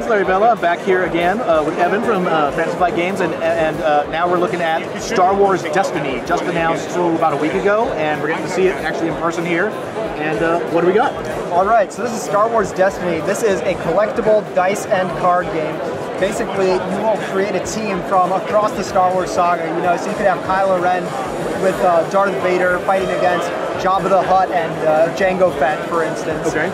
Larry Vela. I'm back here again with Evan from Fantasy Flight Games, and now we're looking at Star Wars Destiny, just announced about a week ago, and we're getting to see it actually in person here. And what do we got? All right, so this is Star Wars Destiny. This is a collectible dice and card game. Basically, you will create a team from across the Star Wars saga. You know, so you could have Kylo Ren with Darth Vader fighting against Jabba the Hutt and Jango Fett, for instance. Okay.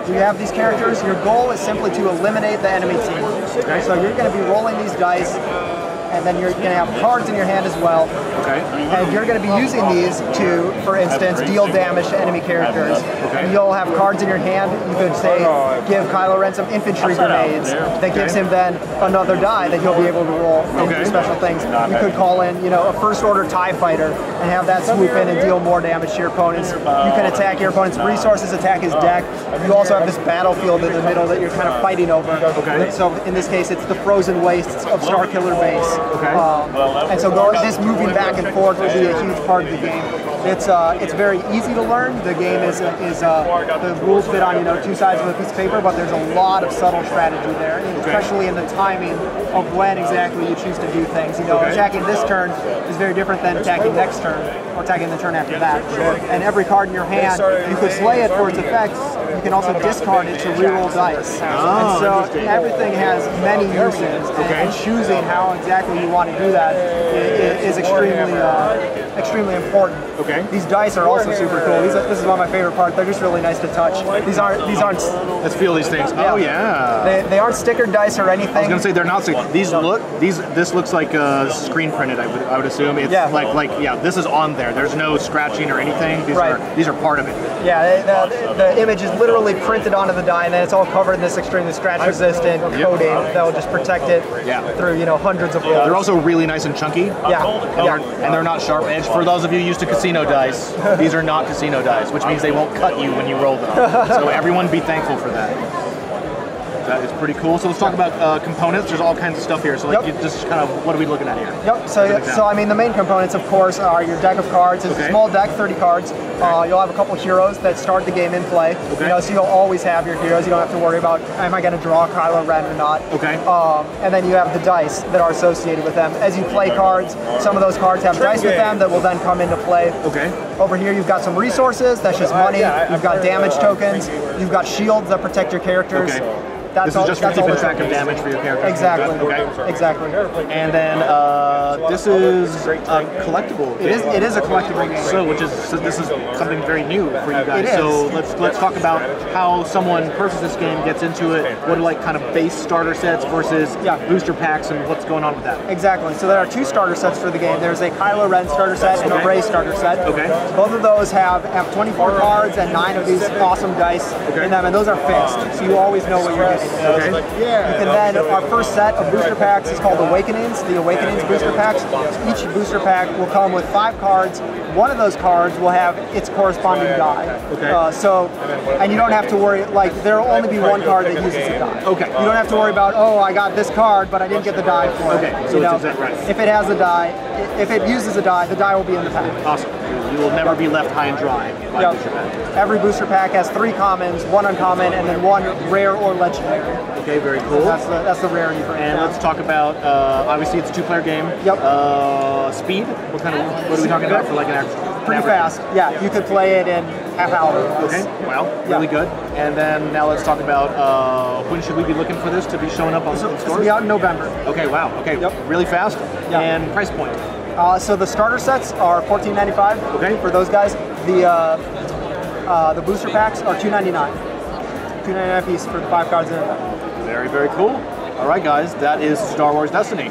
You have these characters. Your goal is simply to eliminate the enemy team. Okay. So you're going to be rolling these dice, and then you're going to have cards in your hand as well. Okay. And you're going to be using these to, for instance, deal damage to enemy characters. Okay. And you'll have cards in your hand. You could say, give Kylo Ren some infantry grenades. That gives him then another die that he'll be able to roll and do special things. You could call in, you know, a first order TIE fighter and have that swoop in and deal more damage to your opponents. You can attack your opponent's resources, attack his deck. You also have this battlefield in the middle that you're kind of fighting over. Okay. So in this case, it's the frozen wastes of Starkiller Base. Okay. And so this moving back and forth will be a huge part of the game. It's very easy to learn. The game is the rules fit on, you know, two sides of a piece of paper, but there's a lot of subtle strategy there, especially in the timing of when exactly you choose to do things. You know, attacking this turn is very different than attacking next turn or attacking the turn after that. And every card in your hand, you could slay it for its effects. You can also discard it to reroll dice. And so everything has many uses, and choosing how exactly you want to do that is extremely important. Okay. These dice are also super cool. This is one of my favorite parts. They're just really nice to touch. These aren't. Let's feel these things. Oh yeah. They aren't stickered dice or anything. I was gonna say they're not. This looks like screen printed. I would assume. It's like this is on there. There's no scratching or anything. These are part of it. Yeah. The image is literally printed onto the die, and then it's all covered in this extremely scratch resistant coating that will just protect it through hundreds of rolls. They're also really nice and chunky. And they're not sharp edged. For those of you used to casino dice, these are not casino dice, which means they won't cut you when you roll them. So everyone be thankful for that. That is pretty cool. So let's talk about components. There's all kinds of stuff here. So like, just kind of, what are we looking at here? Yep. So I mean, the main components, of course, are your deck of cards. It's a small deck, 30 cards. You'll have a couple heroes that start the game in play. You know, so you'll always have your heroes. You don't have to worry about, am I going to draw Kylo Ren or not? Okay. And then you have the dice that are associated with them. As you play cards, some of those cards have dice with them that will then come into play. Okay. Over here, you've got some resources. That's just money. You've got damage tokens. You've got shields that protect your characters. Okay. This is just for keeping track of damage for your character. Exactly. Okay. Exactly. And then this is a collectible. It is a collectible game. So this is something very new for you guys. So let's talk about how someone purchases this game, gets into it. What are like kind of base starter sets versus booster packs, and what's going on with that? Exactly. So there are two starter sets for the game. There's a Kylo Ren starter set and a Rey starter set. Okay. Both of those have 24 cards and 9 of these awesome dice in them, and those are fixed, so you always know what you're getting. Okay. You can then, our first set of booster packs is called Awakenings, the Awakenings booster packs. Each booster pack will come with 5 cards. One of those cards will have its corresponding die. Okay. And you don't have to worry, like, there will only be one card that uses a die. Okay. You don't have to worry about, oh, I got this card, but I didn't get the die for it. Okay, so it's exactly right. If it has a die, if it uses a die, the die will be in the pack. Awesome. You will never be left high and dry by booster pack. Every booster pack has 3 commons, 1 uncommon, and then 1 rare or legendary. Okay, very cool. So that's the rarity for it. And let's talk about, obviously it's a 2-player game. Yep. Speed, what are we talking about for like an average? Pretty fast. Yeah, you could play it in half hour. Okay, wow, really good. And then now let's talk about when should we be looking for this to be showing up on stores? It'll be out in November. Okay, wow, okay, really fast. And price point? So the starter sets are $14.95 for those guys. The booster packs are $2.99. $2.99 a piece for the 5 cards in it. Very, very cool. All right, guys, that is Star Wars Destiny.